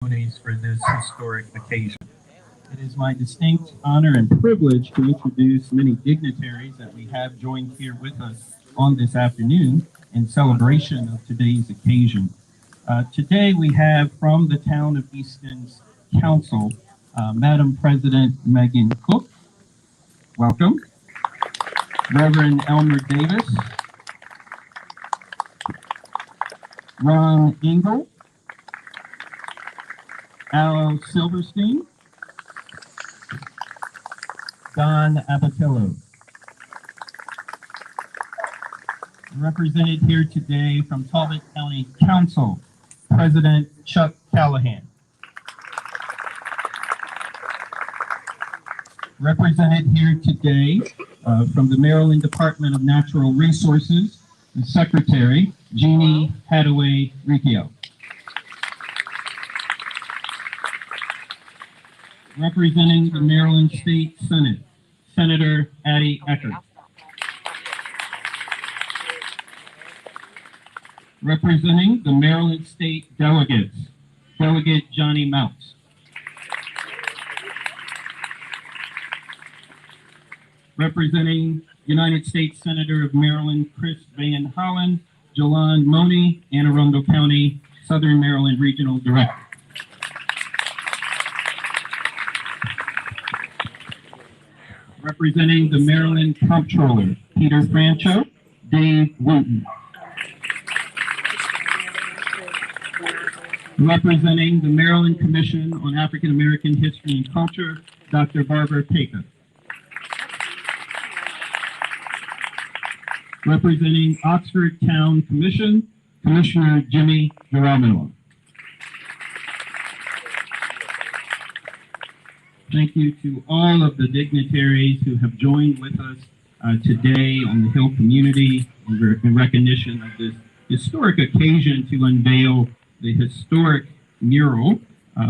For this historic occasion. It is my distinct honor and privilege to introduce many dignitaries that we have joined here with us on this afternoon in celebration of today's occasion. Today we have from the town of Easton's Council, Madam President Megan Cook, welcome. Reverend Elmer Davis, Ron Engel, Al Silverstein, Don Abatillo. Represented here today from Talbot County Council, President Chuck Callahan. Represented here today from the Maryland Department of Natural Resources, the Secretary, Jeannie Hadaway Riccio. Representing the Maryland State Senate, Senator Addie Eckert. Representing the Maryland State Delegates, Delegate Johnny Mounts. Representing United States Senator of Maryland, Chris Van Hollen, Jalon Money, Anne Arundel County, Southern Maryland Regional Director. Representing the Maryland Comptroller, Peter Francho, Dave Wooten. Representing the Maryland Commission on African American History and Culture, Dr. Barbara Peka. Representing Oxford Town Commission, Commissioner Jimmy Geronimo. Thank you to all of the dignitaries who have joined with us today on the Hill community in recognition of this historic occasion to unveil the historic mural,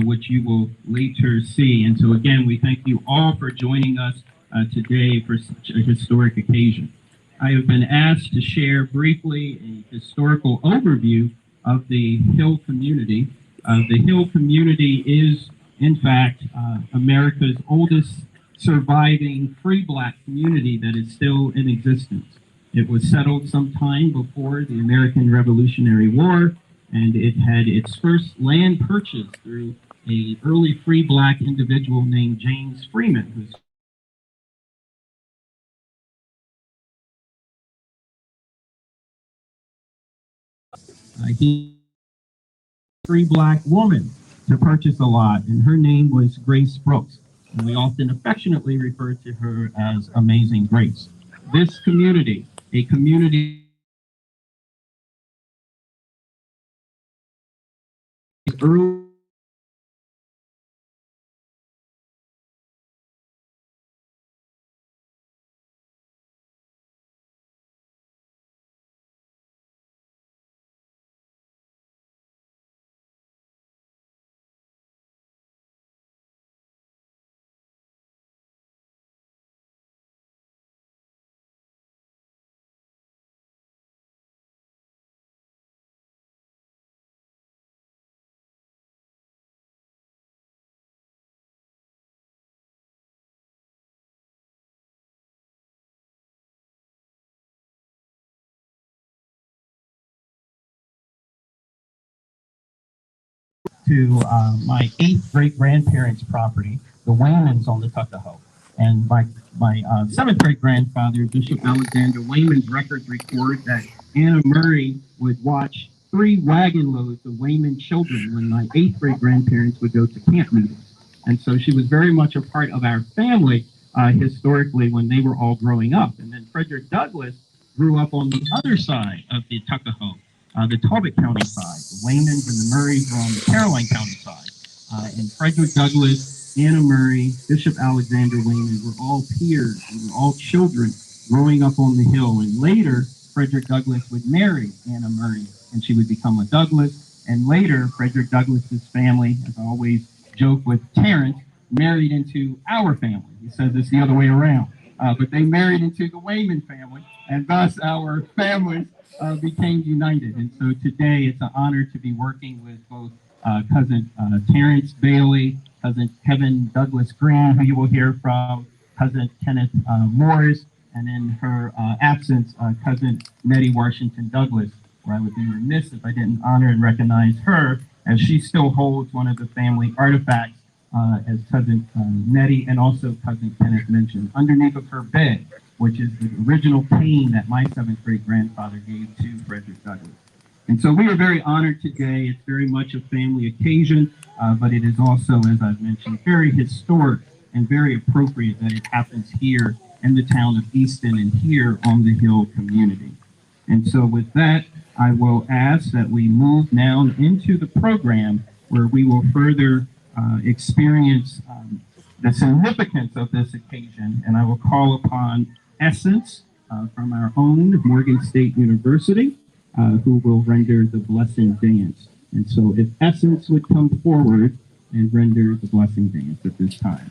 which you will later see. And so again, we thank you all for joining us today for such a historic occasion. I have been asked to share briefly a historical overview of the Hill community. The Hill community is in fact, America's oldest surviving free Black community that is still in existence. It was settled sometime before the American Revolutionary War, and it had its first land purchased through an early free Black individual named James Freeman, who's he free Black woman to purchase a lot, and her name was Grace Brooks, and we often affectionately refer to her as Amazing Grace. This community, a community early to my 8th great-grandparents' property, the Waymans on the Tuckahoe. And my 7th great-grandfather, Bishop Alexander Wayman's records record that Anna Murray would watch 3 wagon loads of Wayman children when my 8th great-grandparents would go to camp meetings. And so she was very much a part of our family historically when they were all growing up. And then Frederick Douglass grew up on the other side of the Tuckahoe. The Talbot County side. The Waymans and the Murrays were on the Caroline County side. And Frederick Douglass, Anna Murray, Bishop Alexander Wayman were all peers. We were all children growing up on the Hill. And later, Frederick Douglass would marry Anna Murray, and she would become a Douglass. And later, Frederick Douglass's family, as I always joke with Terrence, married into our family. He says it's the other way around. But they married into the Wayman family, and thus our families became united. And so today it's an honor to be working with both cousin Terrence Bailey, cousin Kevin Douglas Green, who you will hear from, cousin Kenneth Morris, and in her absence, cousin Nettie Washington Douglas, where I would be remiss if I didn't honor and recognize her, as she still holds one of the family artifacts, as cousin Nettie and also cousin Kenneth mentioned, underneath of her bed, which is the original cane that my seventh great grandfather gave to Frederick Douglass. And so we are very honored today. It's very much a family occasion, but it is also, as I've mentioned, very historic and very appropriate that it happens here in the town of Easton and here on the Hill community. And so with that, I will ask that we move now into the program where we will further experience the significance of this occasion. And I will call upon Essence from our own Morgan State University, who will render the blessing dance. And so if Essence would come forward and render the blessing dance at this time.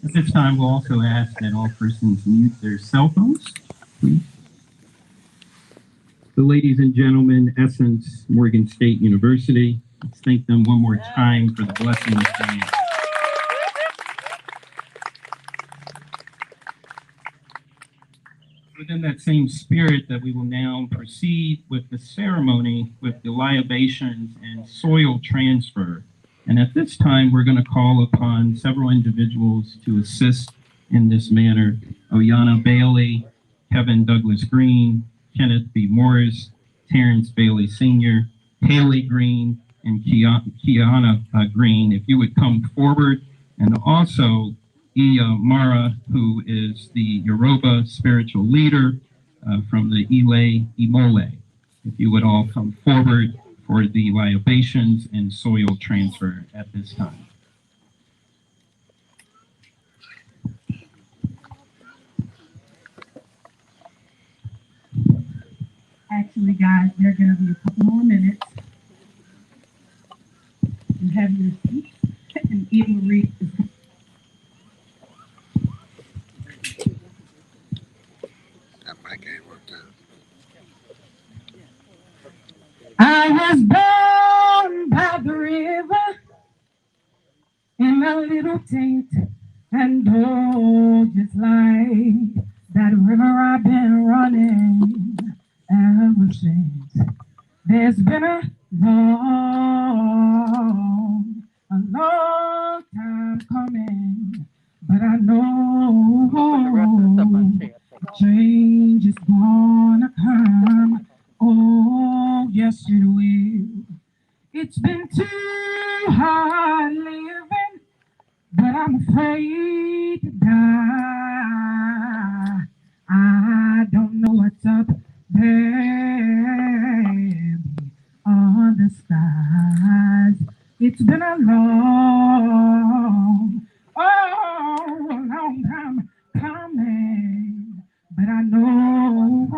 At this time, we'll also ask that all persons mute their cell phones, please. So, ladies and gentlemen, Essence Morgan State University, let's thank them one more time for the blessing of today. Within that same spirit that we will now proceed with the ceremony with the libations and soil transfer. And at this time, we're going to call upon several individuals to assist in this manner. Oyana Bailey, Kevin Douglas Green, Kenneth B. Morris, Terrence Bailey Sr., Haley Green, and Kiana Green. If you would come forward, and also Iya Mara, who is the Yoruba spiritual leader from the Imole. If you would all come forward for the libations and soil transfer at this time. Actually, guys, there are going to be a couple more minutes. And have your seats and even read. That mic ain't worked out. I was born by the river in a little tent, and oh, just like that river I've been running ever since. There's been a long time coming, but I know change is gonna come. Oh, yes, it will. It's been too hard living, but I'm afraid to die. I don't know what's up there on the skies. It's been a long time coming, but I know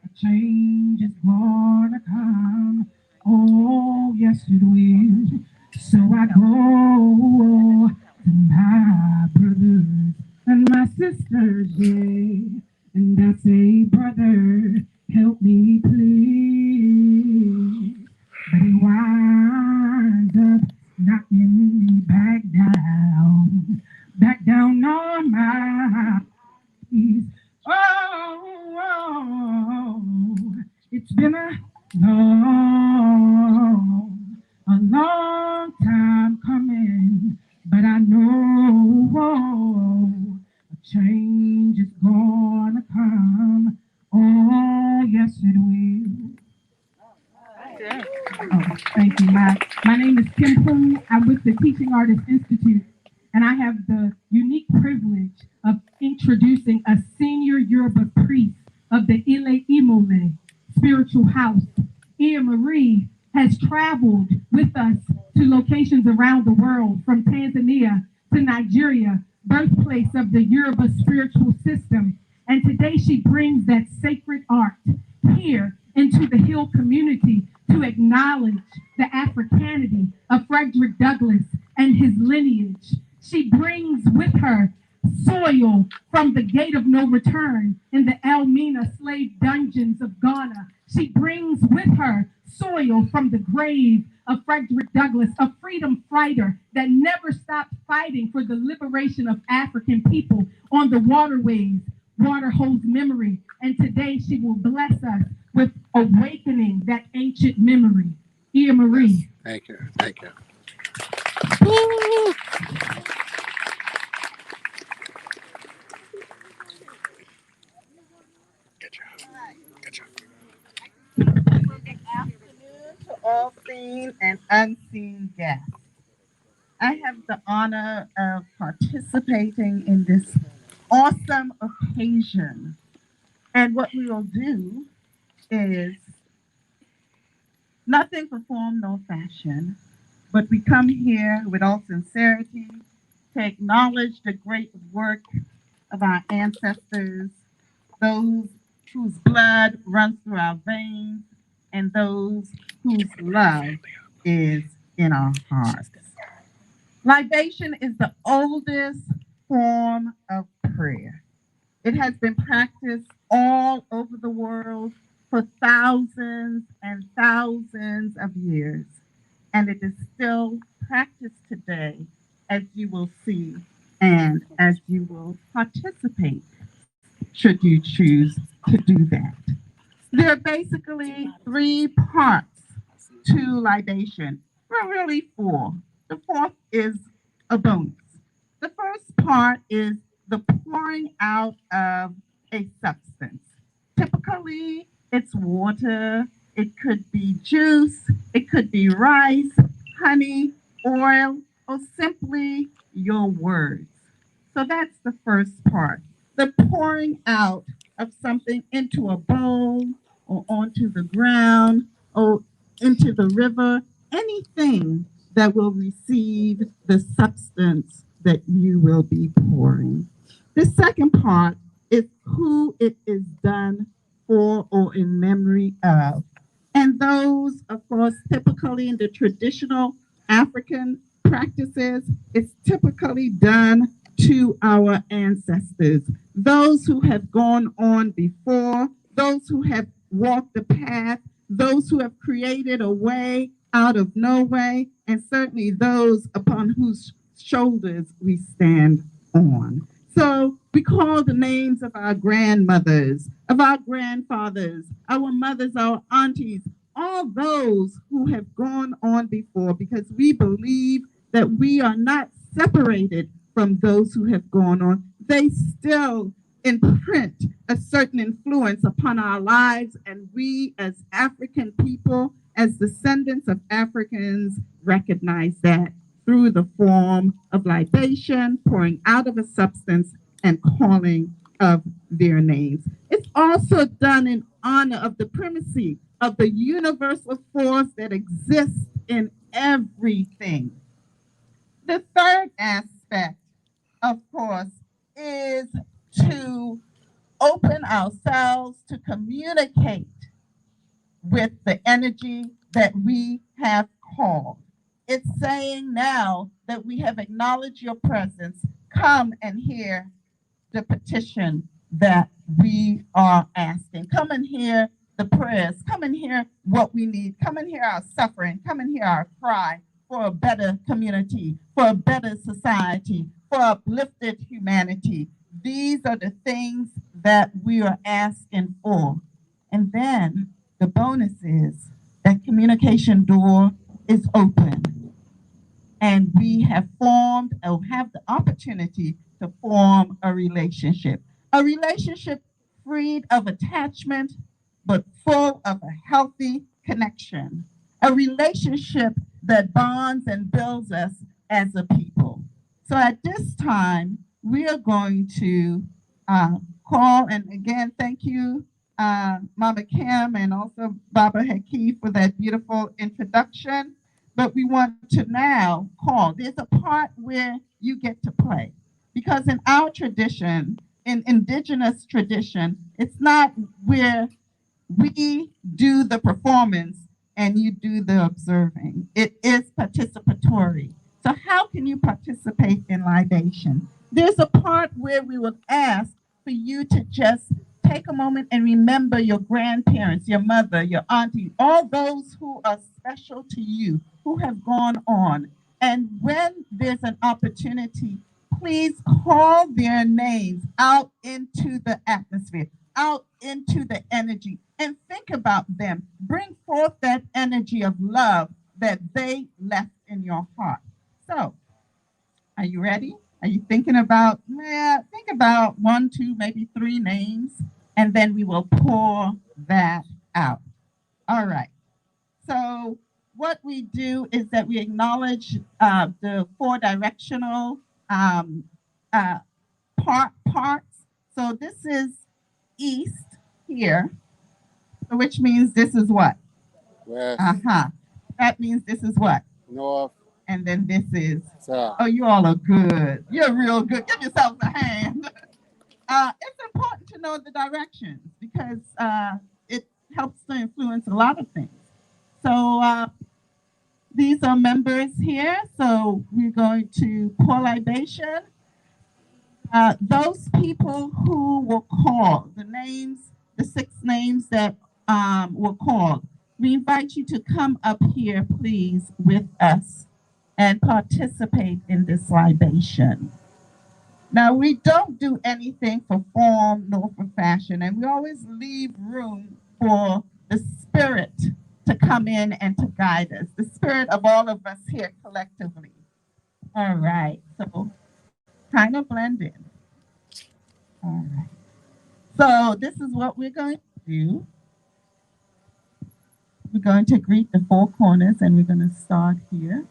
a change is gonna come. Oh, yes, it will. So I go to my brothers and my sisters, yeah, and I say, brother, help me please. But he winds up knocking me back down on my knees. Oh, it's been a long time coming, but I know a change is gonna come. Oh, yes, it will. Oh, thank you. My name is Kim Poole. I'm with the Teaching Artists Institute, and I have the unique privilege of introducing a senior Yoruba priest of the Imole spiritual house. Ia Marie has traveled with us to locations around the world, from Tanzania to Nigeria, birthplace of the Yoruba spiritual system. And today she brings that sacred art here into the Hill community to acknowledge the Africanity of Frederick Douglass and his lineage. She brings with her soil from the gate of no return in the Elmina slave dungeons of Ghana. She brings with her soil from the grave of Frederick Douglass, a freedom fighter that never stopped fighting for the liberation of African people on the waterways. Water holds memory, and today she will bless us with awakening that ancient memory. Ia Marie. Thank you. Thank you. Good job. Good job. Good afternoon to all seen and unseen guests. I have the honor of participating in this awesome occasion. And what we will do is nothing for form nor fashion, but we come here with all sincerity to acknowledge the great work of our ancestors, those whose blood runs through our veins, and those whose love is in our hearts. Libation is the oldest form of prayer. It has been practiced all over the world for thousands and thousands of years, and it is still practiced today, as you will see and as you will participate, should you choose to do that. There are basically three parts to libation. Well, really four. The fourth is a bonus. The first part is the pouring out of a substance. Typically, it's water, it could be juice, it could be rice, honey, oil, or simply your words. So that's the first part. The pouring out of something into a bowl or onto the ground or into the river, anything that will receive the substance that you will be pouring. The second part is who it is done for or in memory of. And those, of course, typically in the traditional African practices, it's typically done to our ancestors, those who have gone on before, those who have walked the path, those who have created a way out of no way, and certainly those upon whose shoulders we stand on. So we call the names of our grandmothers, of our grandfathers, our mothers, our aunties, all those who have gone on before, because we believe that we are not separated from those who have gone on. They still imprint a certain influence upon our lives, and we as African people, as descendants of Africans, recognize that through the form of libation, pouring out of a substance, and calling of their names. It's also done in honor of the primacy of the universal force that exists in everything. The third aspect, of course, is to open ourselves to communicate with the energy that we have called. It's saying now that we have acknowledged your presence, come and hear the petition that we are asking. Come and hear the prayers. Come and hear what we need. Come and hear our suffering. Come and hear our cry for a better community, for a better society, for uplifted humanity. These are the things that we are asking for. And then the bonus is that communication door is open. And we have formed or have the opportunity to form a relationship freed of attachment, but full of a healthy connection, a relationship that bonds and builds us as a people. So at this time, we are going to call, and again, thank you, Mama Kim and also Baba Haki for that beautiful introduction. But we want to now call. There's a part where you get to play. Because in our tradition, in indigenous tradition, it's not where we do the performance and you do the observing. It is participatory. So how can you participate in libation? There's a part where we would ask for you to just take a moment and remember your grandparents, your mother, your auntie, all those who are special to you, who have gone on. And when there's an opportunity, please call their names out into the atmosphere, out into the energy, and think about them. Bring forth that energy of love that they left in your heart. So, are you ready? Are you thinking about, think about 1, 2, maybe 3 names, and then we will pour that out. All right. So what we do is that we acknowledge the 4 directional parts. So this is east here, which means this is what? West, That means this is what? north, And then this is, south. oh, you all are good. You're real good. Give yourselves a hand. It's important to know the directions because it helps to influence a lot of things. So these are members here. So we're going to pour libation. Those people who were called, the names, the 6 names that were called, we invite you to come up here, please, with us and participate in this libation. Now, we don't do anything for form nor for fashion, and we always leave room for the spirit to come in and to guide us, the spirit of all of us here collectively. All right, so kind of blend in. All right. So this is what we're going to do. We're going to greet the 4 corners, and we're going to start here.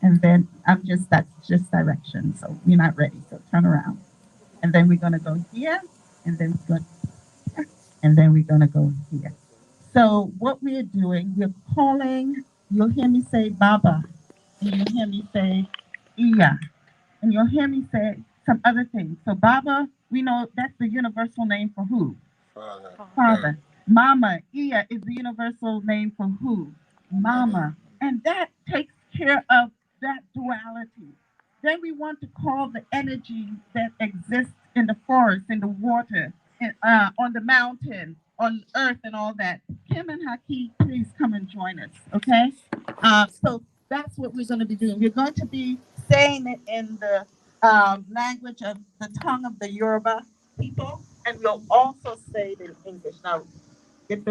And then that's just direction. So we're not ready. So turn around. And then we're going to go here, and then we're going here, and then we're going to go here. So what we're doing, we're calling, you'll hear me say Baba, and you'll hear me say Iya, and you'll hear me say some other things. So Baba, we know that's the universal name for who? Father. Father. Mama, Iya is the universal name for who? Mama. And that takes care of that duality. Then we want to call the energy that exists in the forest, in the water, on the mountain, on earth, and all that. Kim and Haki, please come and join us, okay? So that's what we're going to be doing. We're going to be saying it in the language of the tongue of the Yoruba people, and we'll also say it in English. Now,